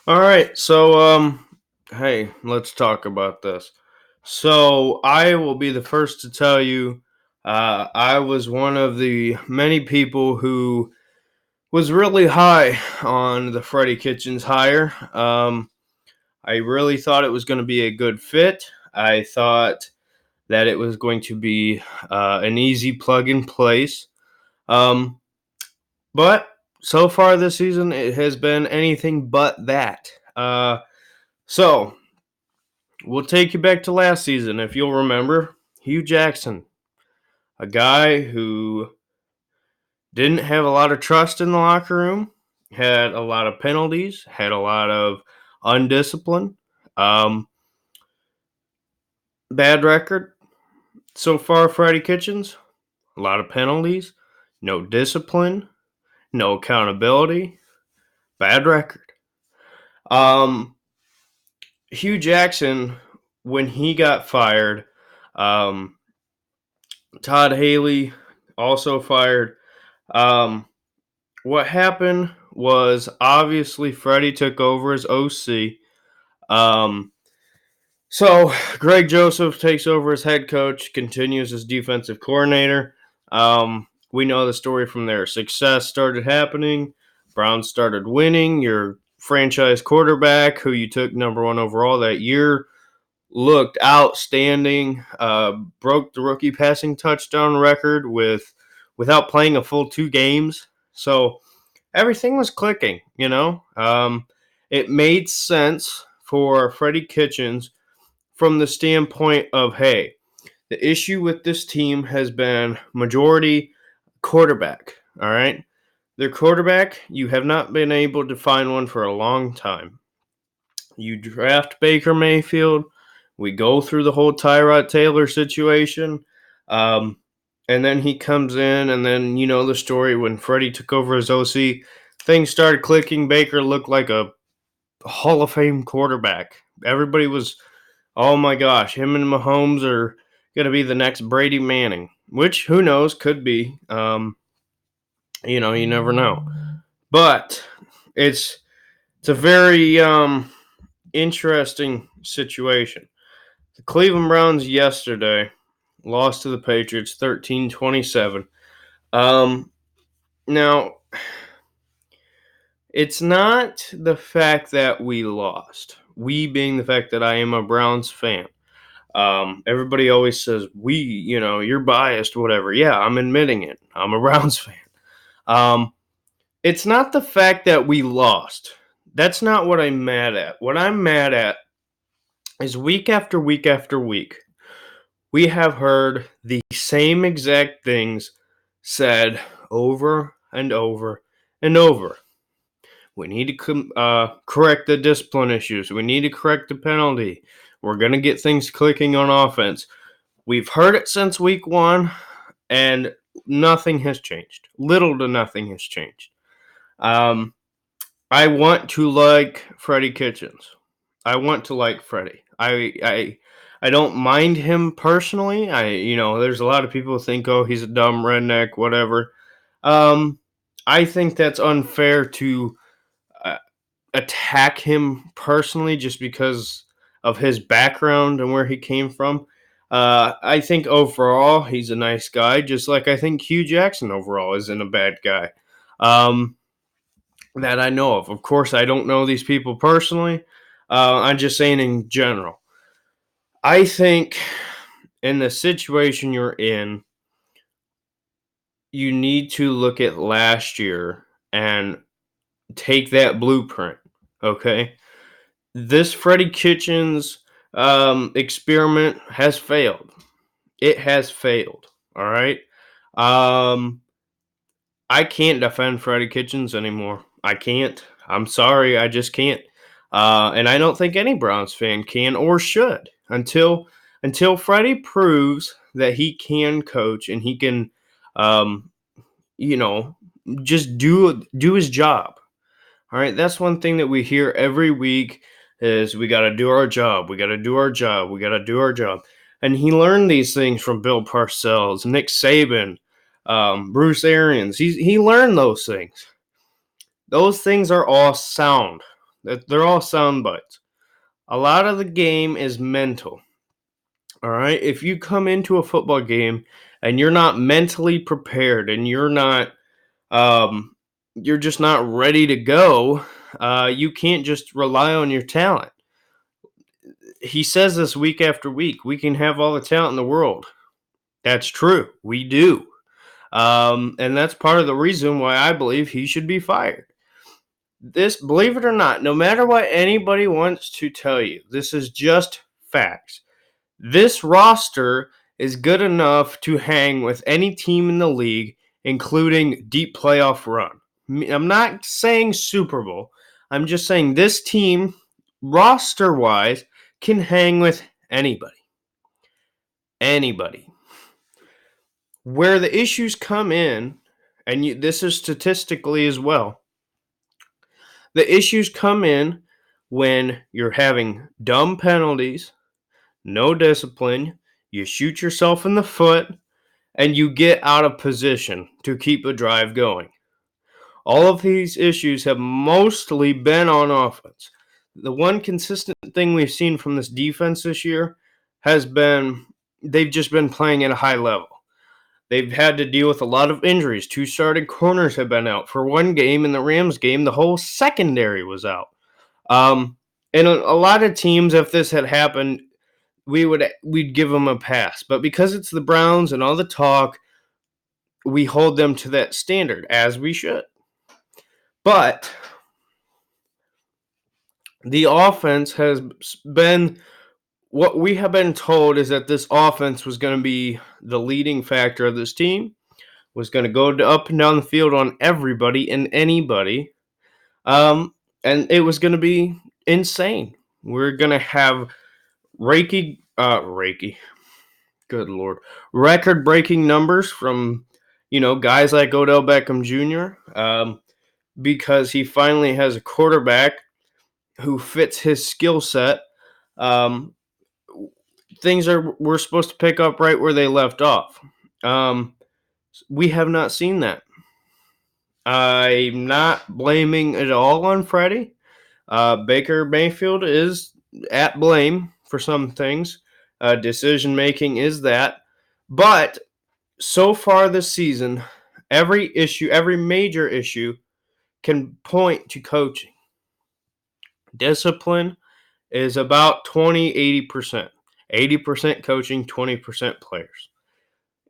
All right, hey, let's talk about this. So, I will be the first to tell you, I was one of the many people who was really high on the Freddy Kitchens hire. I really thought it was going to be a good fit. I thought that it was going to be an easy plug and place. Um, but so far this season, it has been anything but that. So, we'll take you back to last season if you'll remember. Hugh Jackson, a guy who didn't have a lot of trust in the locker room, had a lot of penalties, had a lot of undiscipline, um, bad record so far. Freddy Kitchens, a lot of penalties, no discipline, no accountability, bad record. Um, Hugh Jackson, when he got fired, um, Todd Haley also fired. Um, what happened was obviously Freddie took over as OC. Um, so Greg Joseph takes over as head coach, continues as defensive coordinator. We know the story from there. Success started happening. Browns started winning. Your franchise quarterback, who you took number one overall that year, looked outstanding. Broke the rookie passing touchdown record without playing a full 2 games. So everything was clicking. It made sense for Freddie Kitchens from the standpoint of, hey, the issue with this team has been majority quarterback. All right, their quarterback, you have not been able to find one for a long time. You draft Baker Mayfield. We go through the whole Tyrod Taylor situation. Um, and then he comes in, and then you know the story when Freddie took over as OC, things started clicking. Baker looked like a Hall of Fame quarterback. Everybody was, oh my gosh, him and Mahomes are going to be the next Brady Manning, which who knows, could be. You never know. But it's it's a very interesting situation. The Cleveland Browns yesterday lost to the Patriots 13-27. Um, Now, it's not the fact that we lost. We being the fact that I am a Browns fan. Everybody always says, you're biased, whatever. Yeah, I'm admitting it. I'm a Browns fan. Um, it's not the fact that we lost. That's not what I'm mad at. What I'm mad at is week after week after week, we have heard the same exact things said over and over and over. We need to correct the discipline issues. We need to correct the penalty. We're going to get things clicking on offense. We've heard it since week one, and nothing has changed. Little to nothing has changed. Um, I want to like Freddie Kitchens. I want to like Freddie. I don't mind him personally. There's a lot of people who think, oh, he's a dumb redneck, whatever. Um, I think that's unfair to uh, attack him personally just because of his background and where he came from. I think overall he's a nice guy, just like I think Hugh Jackson overall isn't a bad guy. Um, that I know of. Of course, I don't know these people personally. I'm just saying in general. I think in the situation you're in, you need to look at last year and take that blueprint. Okay, this Freddie Kitchens experiment has failed. It has failed. All right. Um, I can't defend Freddie Kitchens anymore. I can't. I'm sorry. I just can't. And I don't think any Browns fan can or should until Freddie proves that he can coach and he can, um, you know, just do his job. All right, that's one thing that we hear every week is we got to do our job. We got to do our job. We got to do our job. And he learned these things from Bill Parcells, Nick Saban, Bruce Arians. He learned those things. Those things are all sound. They're all sound bites. A lot of the game is mental. All right. If you come into a football game and you're not mentally prepared and um, you're just not ready to go, you can't just rely on your talent. He says this week after week. We can have all the talent in the world. That's true. We do. And that's part of the reason why I believe he should be fired. This, believe it or not, no matter what anybody wants to tell you, this is just facts. This roster is good enough to hang with any team in the league, including deep playoff run. I'm not saying Super Bowl. I'm just saying this team, roster-wise, can hang with anybody. Anybody. Where the issues come in, and this is statistically as well, the issues come in when you're having dumb penalties, no discipline, you shoot yourself in the foot, and you get out of position to keep a drive going. All of these issues have mostly been on offense. The one consistent thing we've seen from this defense this year has been they've just been playing at a high level. They've had to deal with a lot of injuries. Two starting corners have been out. For one game in the Rams game, the whole secondary was out. And a lot of teams, if this had happened, we'd give them a pass. But because it's the Browns and all the talk, we hold them to that standard, as we should. But the offense has been what we have been told is that this offense was going to be the leading factor of this team, was going to go up and down the field on everybody and anybody, and it was going to be insane. We're going to have good Lord, record-breaking numbers from, guys like Odell Beckham Jr., because he finally has a quarterback who fits his skill set. Um, we're supposed to pick up right where they left off. We have not seen that. I'm not blaming it all on Freddy. Baker Mayfield is at blame for some things. Decision making is that. But so far this season, every major issue can point to coaching. Discipline is about 80%. 80% coaching, 20% players.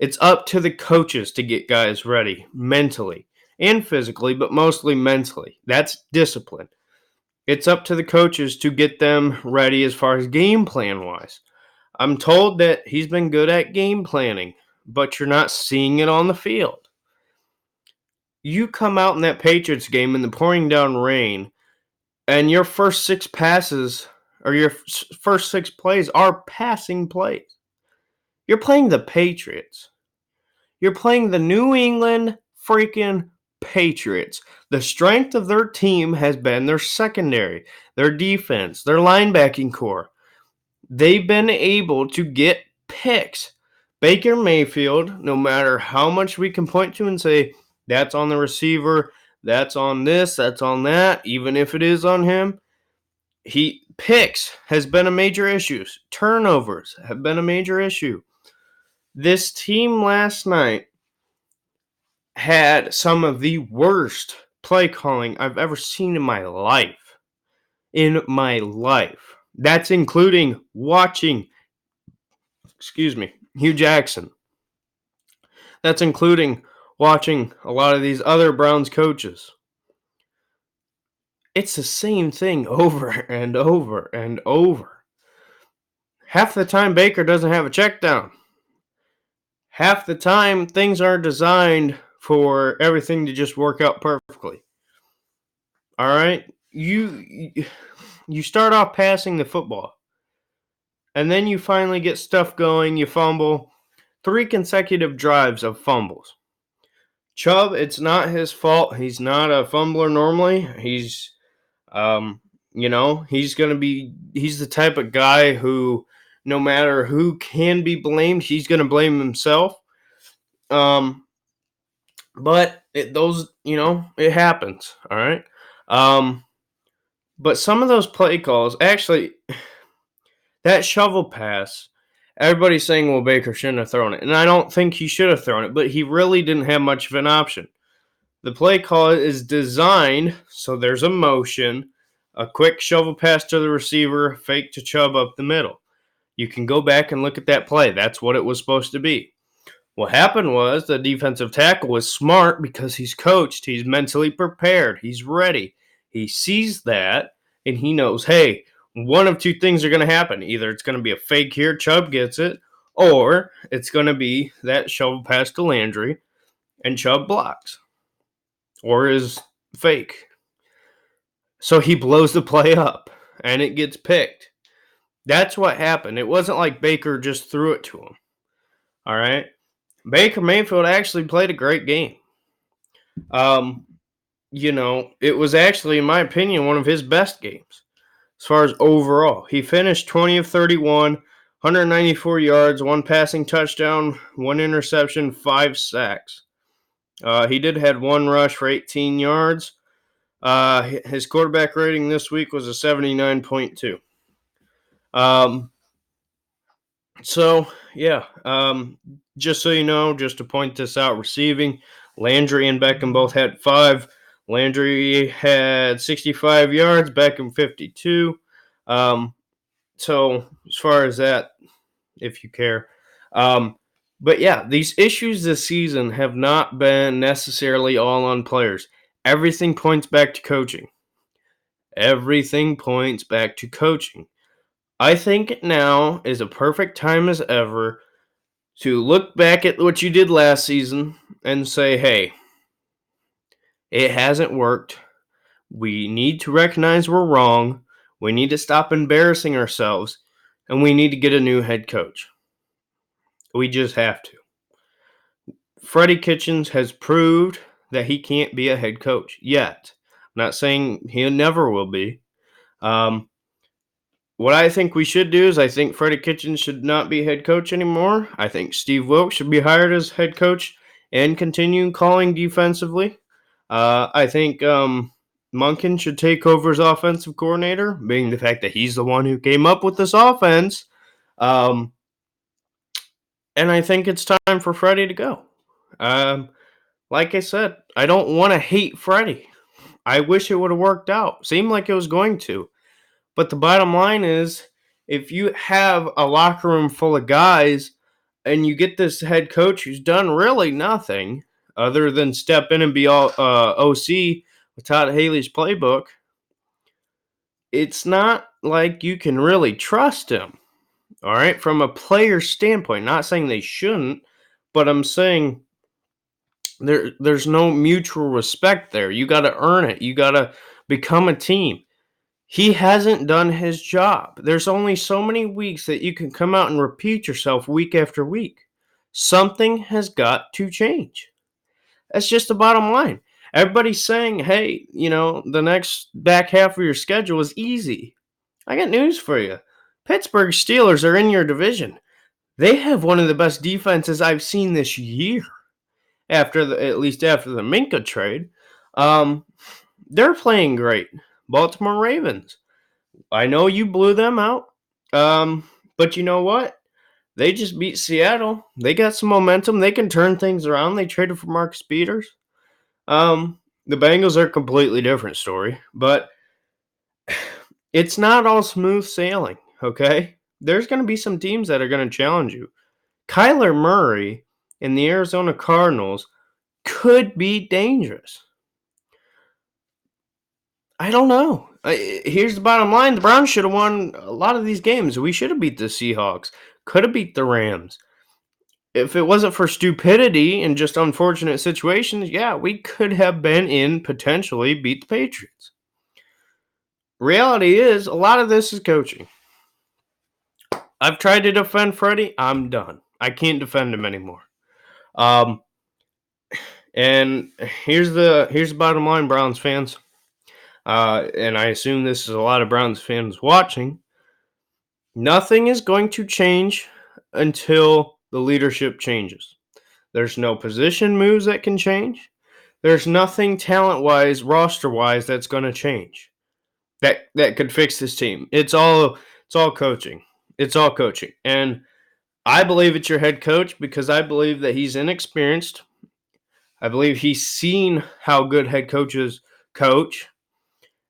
It's up to the coaches to get guys ready mentally and physically, but mostly mentally. That's discipline. It's up to the coaches to get them ready as far as game plan wise. I'm told that he's been good at game planning, but you're not seeing it on the field. You come out in that Patriots game in the pouring down rain, and your first six passes or your first six plays are passing plays. You're playing the Patriots. You're playing the New England freaking Patriots. The strength of their team has been their secondary, their defense, their linebacking core. They've been able to get picks. Baker Mayfield, no matter how much we can point to and say, that's on the receiver, that's on this, that's on that, even if it is on him, picks has been a major issue. Turnovers have been a major issue. This team last night had some of the worst play calling I've ever seen in my life. That's including watching, Hugh Jackson. That's including watching a lot of these other Browns coaches. It's the same thing over and over and over. Half the time, Baker doesn't have a check down. Half the time, things aren't designed for everything to just work out perfectly. All right? You start off passing the football, and then you finally get stuff going, you fumble. 3 consecutive drives of fumbles. Chubb, it's not his fault. He's not a fumbler normally. He's he's the type of guy who, no matter who can be blamed, he's going to blame himself. But it happens. All right. But some of those play calls, actually, that shovel pass, everybody's saying, well, Baker shouldn't have thrown it. And I don't think he should have thrown it, but he really didn't have much of an option. The play call is designed so there's a motion, a quick shovel pass to the receiver, fake to Chubb up the middle. You can go back and look at that play. That's what it was supposed to be. What happened was the defensive tackle was smart because he's coached, he's mentally prepared, he's ready. He sees that and he knows, hey, one of two things are going to happen. Either it's going to be a fake here, Chubb gets it, or it's going to be that shovel pass to Landry and Chubb blocks or is fake. So he blows the play up and it gets picked. That's what happened. It wasn't like Baker just threw it to him. All right. Baker Mayfield actually played a great game. It was actually, in my opinion, one of his best games as far as overall. He finished 20 of 31, 194 yards, one passing touchdown, one interception, 5 sacks. He did had one rush for 18 yards. His quarterback rating this week was a 79.2. Just so you know, just to point this out, receiving, Landry and Beckham both had 5. Landry had 65 yards, Beckham 52. So as far as that, if you care. But yeah, these issues this season have not been necessarily all on players. Everything points back to coaching. Everything points back to coaching. I think now is a perfect time as ever to look back at what you did last season and say, hey, it hasn't worked. We need to recognize we're wrong. We need to stop embarrassing ourselves, and we need to get a new head coach. We just have to. Freddy Kitchens has proved that he can't be a head coach yet. I'm not saying he never will be. What I think we should do is I think Freddy Kitchens should not be head coach anymore. I think Steve Wilkes should be hired as head coach and continue calling defensively. I think Monken should take over as offensive coordinator, being the fact that he's the one who came up with this offense. And I think it's time for Freddy to go. Like I said, I don't want to hate Freddy. I wish it would have worked out. Seemed like it was going to. But the bottom line is, if you have a locker room full of guys and you get this head coach who's done really nothing other than step in and be all OC with Todd Haley's playbook, it's not like you can really trust him. All right, from a player standpoint, not saying they shouldn't, but I'm saying there's no mutual respect there. You got to earn it. You got to become a team. He hasn't done his job. There's only so many weeks that you can come out and repeat yourself week after week. Something has got to change. That's just the bottom line. Everybody's saying, hey, the next back half of your schedule is easy. I got news for you. Pittsburgh Steelers are in your division. They have one of the best defenses I've seen this year, at least after the Minka trade. They're playing great. Baltimore Ravens. I know you blew them out, but you know what? They just beat Seattle. They got some momentum. They can turn things around. They traded for Marcus Peters. The Bengals are a completely different story, but it's not all smooth sailing, okay? There's going to be some teams that are going to challenge you. Kyler Murray and the Arizona Cardinals could be dangerous. I don't know. Here's the bottom line. The Browns should have won a lot of these games. We should have beat the Seahawks. Could have beat the Rams. If it wasn't for stupidity and just unfortunate situations, yeah, we could have been in potentially beat the Patriots. Reality is, a lot of this is coaching. I've tried to defend Freddy. I'm done. I can't defend him anymore. And here's the bottom line, Browns fans. And I assume this is a lot of Browns fans watching. Nothing is going to change until the leadership changes. There's no position moves that can change. There's nothing talent-wise, roster-wise that's going to change. that could fix this team. It's all coaching. It's all coaching. And I believe it's your head coach because I believe that he's inexperienced. I believe he's seen how good head coaches coach,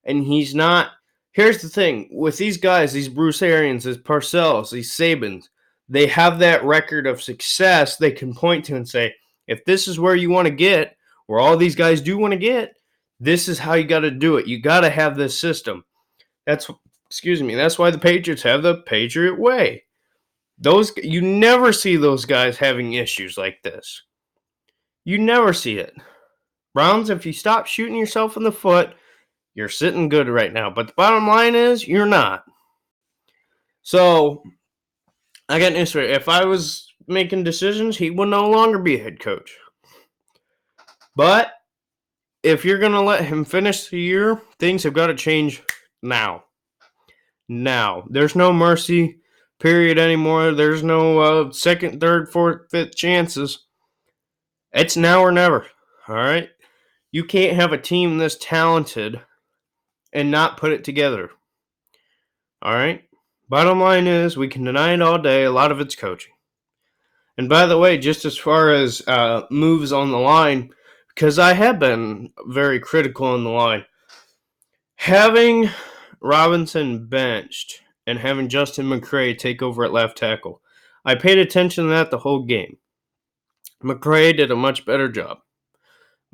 and he's not. Here's the thing with these guys, these Bruce Arians, these Parcells, these Sabans, they have that record of success they can point to and say, if this is where you want to get, where all these guys do want to get, this is how you got to do it. You got to have this system. That's That's why the Patriots have the Patriot way. Those you never see those guys having issues like this. You never see it. Browns, if you stop shooting yourself in the foot, you're sitting good right now. But the bottom line is, you're not. So, I got news for you. If I was making decisions, he would no longer be a head coach. But if you're going to let him finish the year, things have got to change now. Now. There's no mercy period anymore. There's no second, third, fourth, fifth chances. It's now or never. All right? You can't have a team this talented and not put it together. All right? Bottom line is, we can deny it all day. A lot of it's coaching. And by the way, just as far as moves on the line, because I have been very critical on the line, having Robinson benched and having Justin McCray take over at left tackle, I paid attention to that the whole game. McCray did a much better job.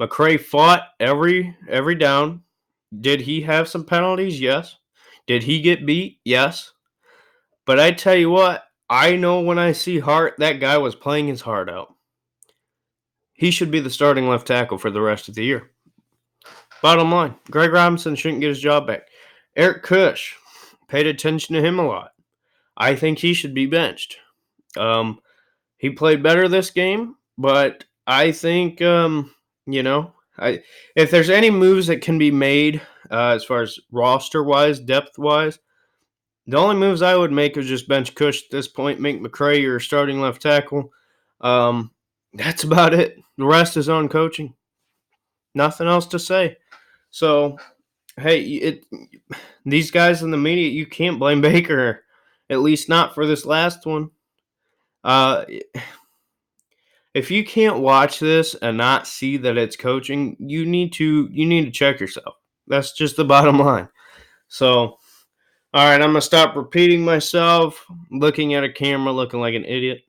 McCray fought every down. Did he have some penalties? Yes. Did he get beat? Yes. But I tell you what, I know when I see Hart, that guy was playing his heart out. He should be the starting left tackle for the rest of the year. Bottom line, Greg Robinson shouldn't get his job back. Eric Kush, paid attention to him a lot. I think he should be benched. He played better this game, but I think, if there's any moves that can be made as far as roster-wise, depth-wise, the only moves I would make is just bench Kush at this point, make McCray your starting left tackle. That's about it. The rest is on coaching. Nothing else to say. So, hey, these guys in the media, you can't blame Baker, at least not for this last one. If you can't watch this and not see that it's coaching, you need to check yourself. That's just the bottom line. So, all right, I'm gonna stop repeating myself, looking at a camera, looking like an idiot.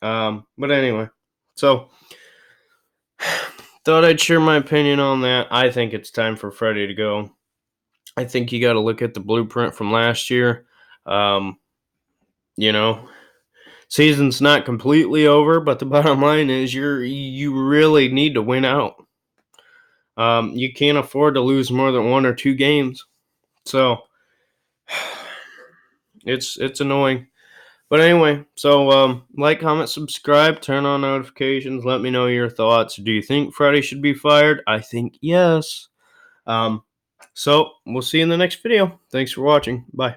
But anyway, so thought I'd share my opinion on that. I think it's time for Freddy to go. I think you got to look at the blueprint from last year. Season's not completely over, but the bottom line is you really need to win out. You can't afford to lose more than 1 or 2 games. So it's annoying. But anyway, so like, comment, subscribe, turn on notifications. Let me know your thoughts. Do you think Freddy should be fired? I think yes. So we'll see you in the next video. Thanks for watching. Bye.